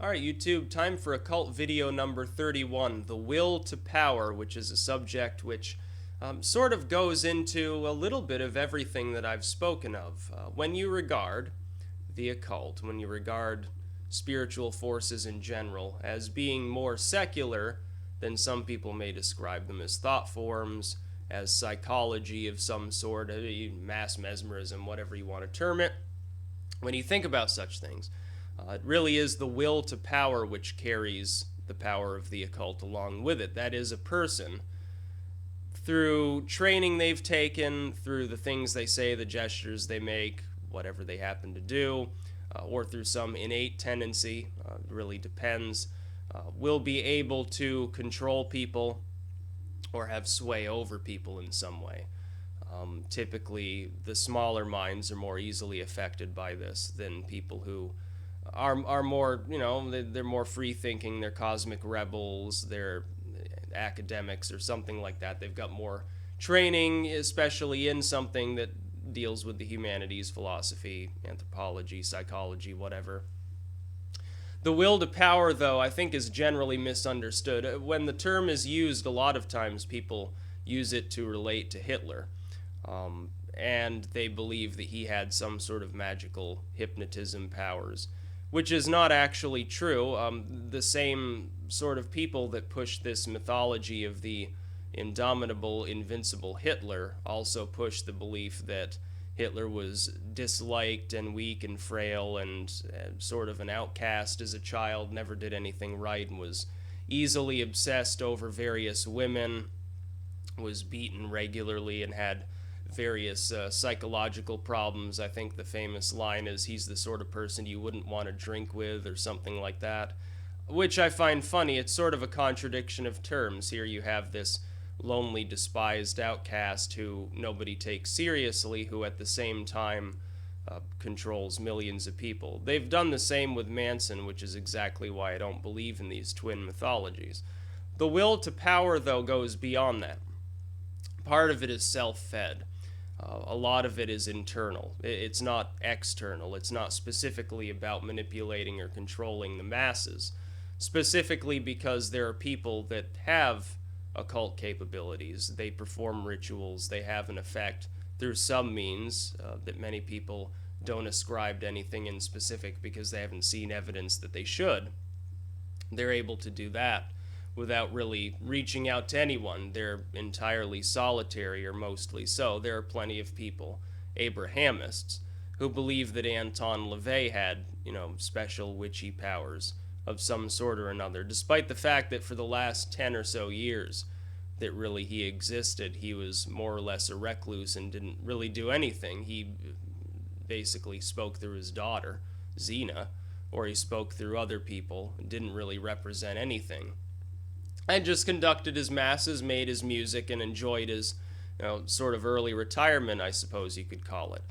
Alright, YouTube, time for Occult video number 31, The Will to Power, which is a subject which sort of goes into a little bit of everything that I've spoken of. When you regard the occult, when you regard spiritual forces in general as being more secular than some people may describe them as thought forms, as psychology of some sort, mass mesmerism, whatever you want to term it, when you think about such things, it really is the will to power which carries the power of the occult along with it. That is, a person, through training they've taken, through the things they say, the gestures they make, whatever they happen to do, or through some innate tendency, really depends, will be able to control people or have sway over people in some way. Typically, the smaller minds are more easily affected by this than people who are more, they're more free thinking, they're cosmic rebels, they're academics or something like that. They've got more training, especially in something that deals with the humanities, philosophy, anthropology, psychology, whatever. The will to power, though, I think is generally misunderstood. When the term is used, a lot of times people use it to relate to Hitler. And they believe that he had some sort of magical hypnotism powers, which is not actually true. The same sort of people that push this mythology of the indomitable, invincible Hitler also push the belief that Hitler was disliked and weak and frail and sort of an outcast as a child, never did anything right, and was easily obsessed over various women, was beaten regularly, and had various psychological problems. I think the famous line is, he's the sort of person you wouldn't want to drink with, or something like that, which I find funny. It's sort of a contradiction of terms. Here you have this lonely, despised outcast who nobody takes seriously, who at the same time controls millions of people. They've done the same with Manson, which is exactly why I don't believe in these twin mythologies. The will to power, though, goes beyond that. Part of it is self-fed. A lot of it is internal. It's not external. It's not specifically about manipulating or controlling the masses. Specifically because there are people that have occult capabilities. They perform rituals. They have an effect through some means that many people don't ascribe to anything in specific because they haven't seen evidence that they should. They're able to do that without really reaching out to anyone. They're entirely solitary, or mostly so. There are plenty of people, Abrahamists, who believe that Anton LaVey had, special witchy powers of some sort or another, despite the fact that for the last 10 or so years that really he existed, he was more or less a recluse and didn't really do anything. He basically spoke through his daughter, Xena, or he spoke through other people and didn't really represent anything. And just conducted his masses, made his music, and enjoyed his, sort of early retirement, I suppose you could call it.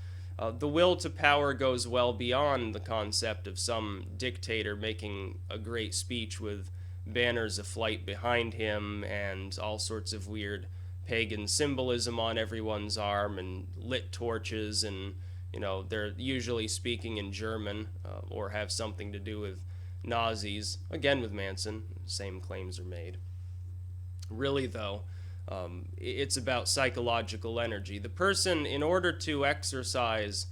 The will to power goes well beyond the concept of some dictator making a great speech with banners aflight behind him and all sorts of weird pagan symbolism on everyone's arm and lit torches, and they're usually speaking in German or have something to do with Nazis. Again, with Manson, same claims are made. Really, though, it's about psychological energy. The person, in order to exercise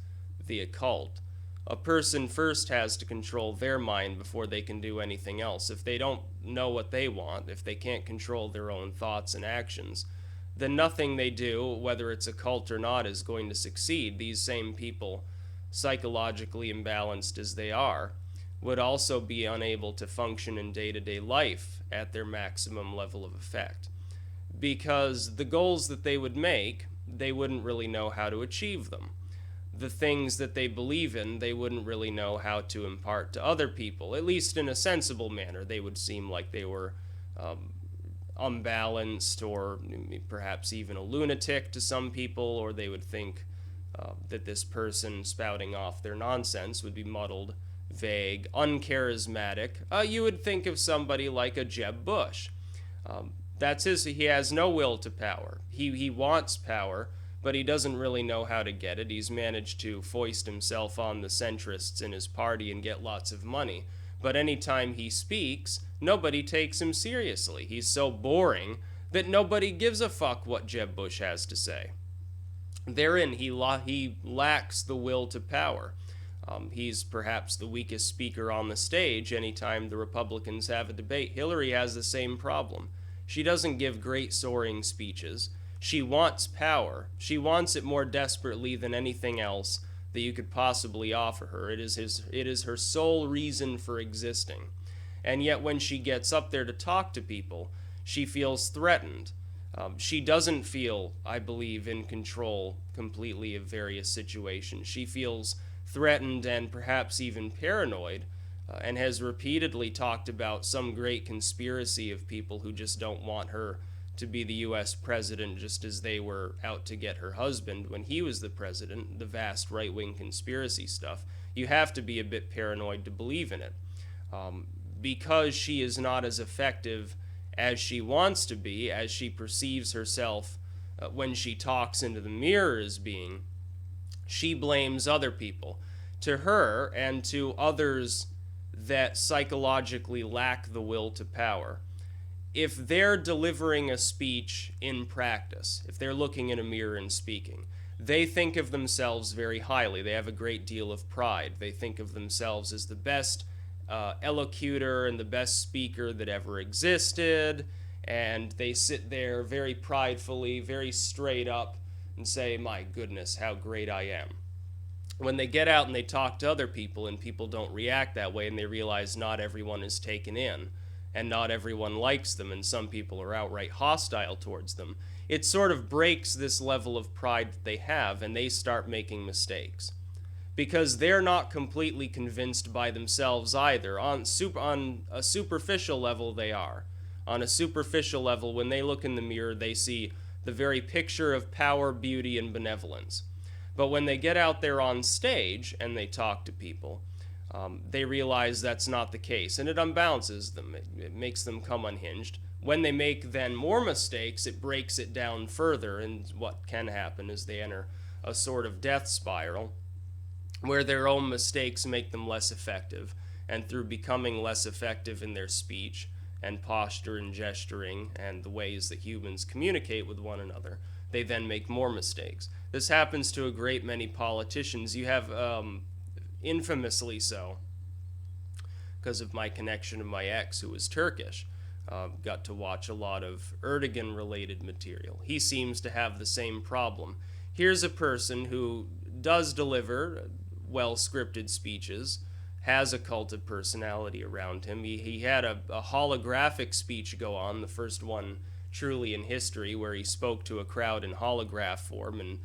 the occult, a person first has to control their mind before they can do anything else. If they don't know what they want, if they can't control their own thoughts and actions, then nothing they do, whether it's occult or not, is going to succeed. These same people, psychologically imbalanced as they are, would also be unable to function in day-to-day life at their maximum level of effect. Because the goals that they would make, they wouldn't really know how to achieve them. The things that they believe in, they wouldn't really know how to impart to other people, at least in a sensible manner. They would seem like they were unbalanced, or perhaps even a lunatic to some people, or they would think that this person spouting off their nonsense would be muddled, vague, uncharismatic. You would think of somebody like a Jeb Bush. He has no will to power. He wants power, but he doesn't really know how to get it. He's managed to foist himself on the centrists in his party and get lots of money. But anytime he speaks, nobody takes him seriously. He's so boring that nobody gives a fuck what Jeb Bush has to say. Therein, he lacks the will to power. He's perhaps the weakest speaker on the stage anytime the Republicans have a debate. Hillary has the same problem. She doesn't give great soaring speeches. She wants power. She wants it more desperately than anything else that you could possibly offer her. It is her sole reason for existing. And yet when she gets up there to talk to people, she feels threatened. She doesn't feel, I believe, in control completely of various situations. She feels threatened and perhaps even paranoid, and has repeatedly talked about some great conspiracy of people who just don't want her to be the U.S. president, just as they were out to get her husband when he was the president, the vast right-wing conspiracy stuff. You have to be a bit paranoid to believe in it. Because she is not as effective as she wants to be, as she perceives herself when she talks into the mirror as being, she blames other people. To her and to others that psychologically lack the will to power, if they're delivering a speech in practice, if they're looking in a mirror and speaking, they think of themselves very highly. They have a great deal of pride. They think of themselves as the best elocutor and the best speaker that ever existed, and they sit there very pridefully, very straight up, and say, my goodness, how great I am. When they get out and they talk to other people and people don't react that way, and they realize not everyone is taken in and not everyone likes them and some people are outright hostile towards them, it sort of breaks this level of pride that they have, and they start making mistakes because they're not completely convinced by themselves either. On a superficial level, they are. On a superficial level, when they look in the mirror, they see the very picture of power, beauty, and benevolence. But when they get out there on stage and they talk to people, they realize that's not the case, and it unbalances them. It makes them come unhinged. When they make then more mistakes, it breaks it down further, and what can happen is they enter a sort of death spiral where their own mistakes make them less effective, and through becoming less effective in their speech and posture and gesturing and the ways that humans communicate with one another, they then make more mistakes. This happens to a great many politicians. You have, infamously so, because of my connection to my ex who was Turkish, got to watch a lot of Erdogan-related material. He seems to have the same problem. Here's a person who does deliver well-scripted speeches, has a cult of personality around him. He had a holographic speech go on, the first one truly in history, where he spoke to a crowd in holograph form, and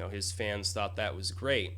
his fans thought that was great.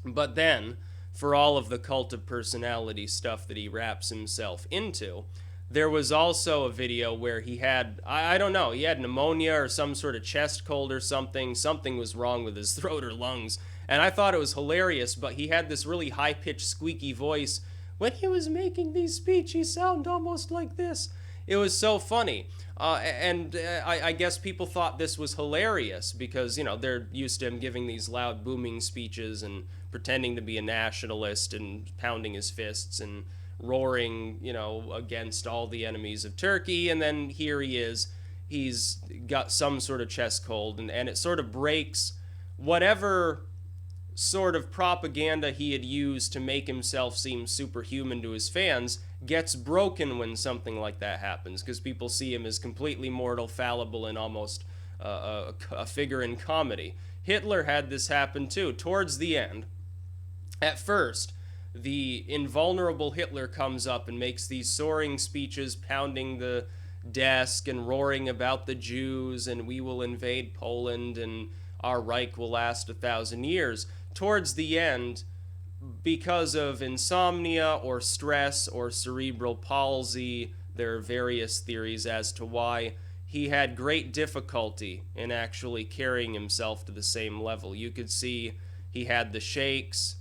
But then, for all of the cult of personality stuff that he wraps himself into, there was also a video where he had, I don't know, he had pneumonia or some sort of chest cold or something. Something was wrong with his throat or lungs. And I thought it was hilarious, but he had this really high-pitched, squeaky voice. When he was making these speeches, he sounded almost like this. It was so funny. I guess people thought this was hilarious because, they're used to him giving these loud, booming speeches and pretending to be a nationalist and pounding his fists and roaring, against all the enemies of Turkey. And then here he is. He's got some sort of chest cold, and it sort of breaks whatever sort of propaganda he had used to make himself seem superhuman to his fans gets broken when something like that happens, because people see him as completely mortal, fallible, and almost a figure in comedy. Hitler had this happen too. Towards the end, at first, the invulnerable Hitler comes up and makes these soaring speeches, pounding the desk and roaring about the Jews, and we will invade Poland, and our Reich will last 1,000 years. Towards the end, because of insomnia or stress or cerebral palsy, there are various theories as to why he had great difficulty in actually carrying himself to the same level. You could see he had the shakes.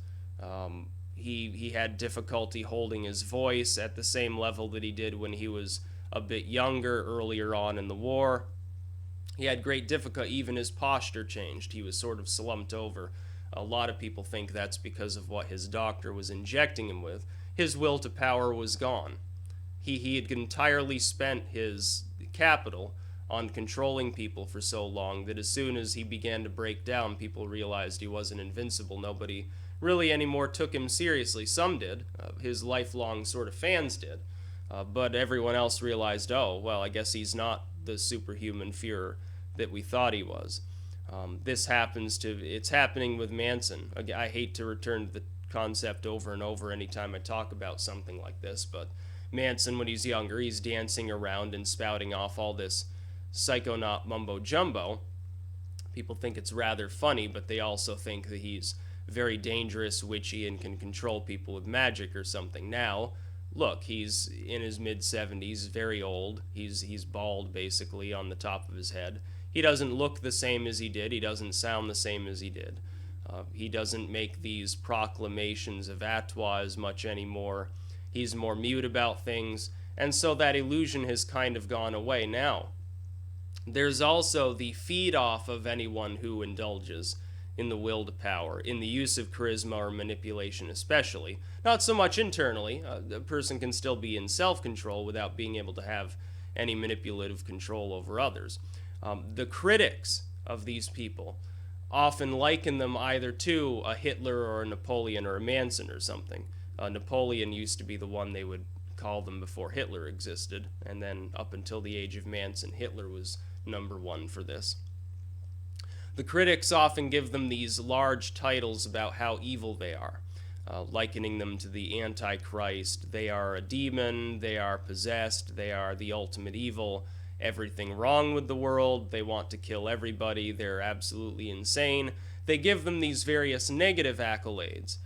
He had difficulty holding his voice at the same level that he did when he was a bit younger, earlier on in the war. He had great difficulty. Even his posture changed. He was sort of slumped over. A lot of people think that's because of what his doctor was injecting him with. his will to power was gone. He had entirely spent his capital on controlling people for so long that as soon as he began to break down, people realized he wasn't invincible. Nobody really anymore took him seriously. Some did, his lifelong sort of fans did, but everyone else realized, oh, well, I guess he's not the superhuman Führer that we thought he was. It's happening with Manson. I hate to return to the concept over and over anytime I talk about something like this, but Manson, when he's younger, he's dancing around and spouting off all this psychonaut mumbo jumbo. People think it's rather funny, but they also think that he's very dangerous, witchy, and can control people with magic or something. Now, look, he's in his mid-70s, very old. He's bald, basically, on the top of his head. He doesn't look the same as he did. He doesn't sound the same as he did. He doesn't make these proclamations of Atwa as much anymore. He's more mute about things, and so that illusion has kind of gone away now. There's also the feed-off of anyone who indulges in the will to power, in the use of charisma or manipulation especially. Not so much internally. A person can still be in self-control without being able to have any manipulative control over others. The critics of these people often liken them either to a Hitler or a Napoleon or a Manson or something. Napoleon used to be the one they would call them before Hitler existed, and then up until the age of Manson, Hitler was number one for this. The critics often give them these large titles about how evil they are, likening them to the Antichrist. They are a demon, they are possessed, they are the ultimate evil, everything wrong with the world, they want to kill everybody, they're absolutely insane. They give them these various negative accolades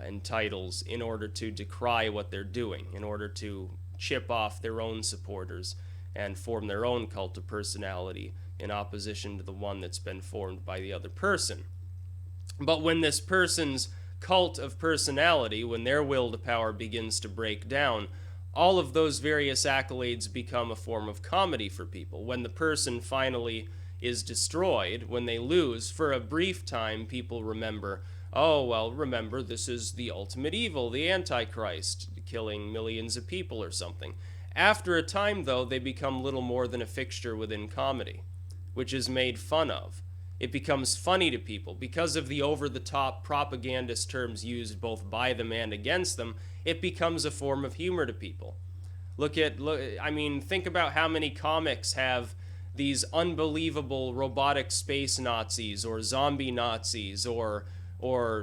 and titles in order to decry what they're doing, in order to chip off their own supporters and form their own cult of personality in opposition to the one that's been formed by the other person. But when this person's cult of personality, when their will to power begins to break down, all of those various accolades become a form of comedy for people. When the person finally is destroyed, when they lose, for a brief time people remember, oh, well, remember, this is the ultimate evil, the Antichrist, killing millions of people or something. After a time, though, they become little more than a fixture within comedy, which is made fun of. It becomes funny to people. Because of the over-the-top propagandist terms used both by them and against them, it becomes a form of humor to people. Think about how many comics have these unbelievable robotic space Nazis or zombie Nazis or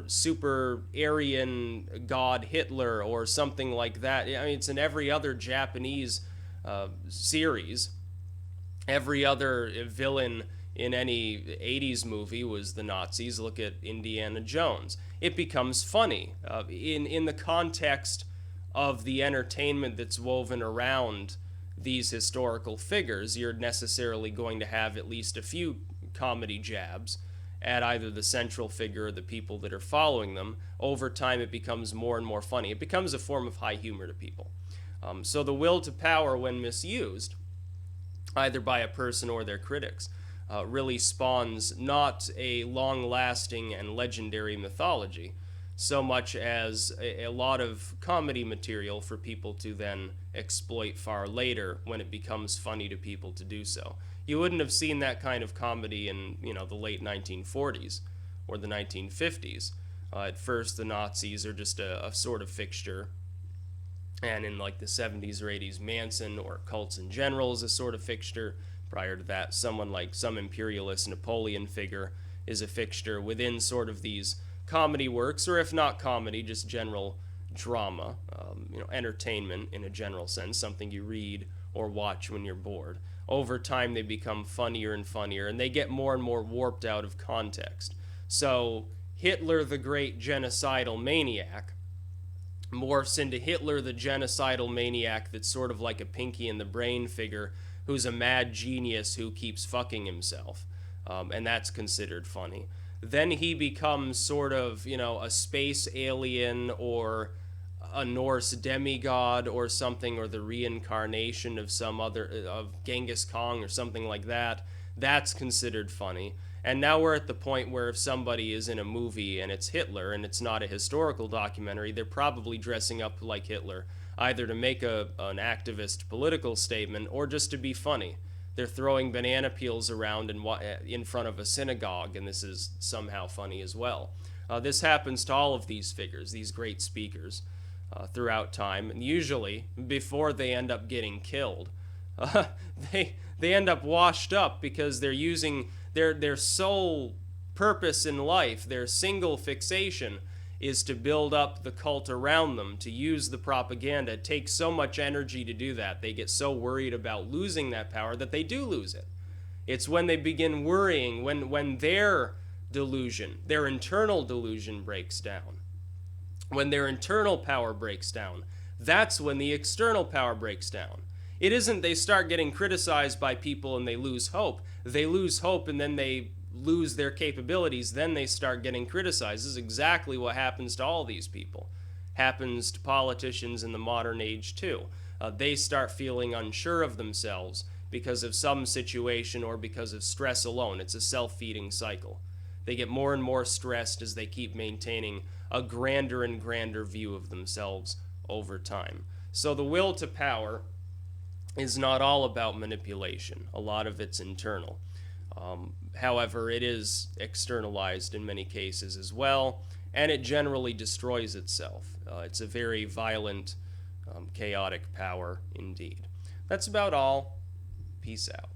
super Aryan god Hitler or something like that. I mean, it's in every other Japanese series. Every other villain in any 80s movie was the Nazis. Look at Indiana Jones. It becomes funny in the context of the entertainment that's woven around these historical figures. You're necessarily going to have at least a few comedy jabs at either the central figure or the people that are following them. Over time, it becomes more and more funny. It becomes a form of high humor to people. So the will to power, when misused, either by a person or their critics, really spawns not a long-lasting and legendary mythology, so much as a lot of comedy material for people to then exploit far later when it becomes funny to people to do so. You wouldn't have seen that kind of comedy in, the late 1940s or the 1950s. At first, the Nazis are just a sort of fixture, and in like the 70s or 80s, Manson or cults in general is a sort of fixture. Prior to that, someone like some imperialist Napoleon figure is a fixture within sort of these comedy works, or if not comedy, just general drama, entertainment in a general sense, something you read or watch when you're bored. Over time, they become funnier and funnier, and they get more and more warped out of context. So Hitler, the great genocidal maniac, morphs into Hitler, the genocidal maniac that's sort of like a Pinky in the Brain figure who's a mad genius who keeps fucking himself, and that's considered funny. Then he becomes sort of, a space alien or a Norse demigod or something, or the reincarnation of some other, of Genghis Khan or something like that. That's considered funny. And now we're at the point where if somebody is in a movie and it's Hitler and it's not a historical documentary, they're probably dressing up like Hitler, either to make an activist political statement or just to be funny. They're throwing banana peels around in front of a synagogue, and this is somehow funny as well. This happens to all of these figures, these great speakers, throughout time, and usually before they end up getting killed. Uh, they end up washed up because they're using their sole purpose in life, their single fixation, is to build up the cult around them, to use the propaganda. It takes so much energy to do that. They get so worried about losing that power that they do lose it. It's when they begin worrying, when their delusion, their internal delusion breaks down, when their internal power breaks down, that's when the external power breaks down. It isn't they start getting criticized by people and they lose hope. They lose hope and then they lose their capabilities, then they start getting criticized. This is exactly what happens to all these people. Happens to politicians in the modern age too. They start feeling unsure of themselves because of some situation or because of stress alone. It's a self-feeding cycle. They get more and more stressed as they keep maintaining a grander and grander view of themselves over time. So the will to power is not all about manipulation. A lot of it's internal. However, it is externalized in many cases as well, and it generally destroys itself. It's a very violent, chaotic power indeed. That's about all. Peace out.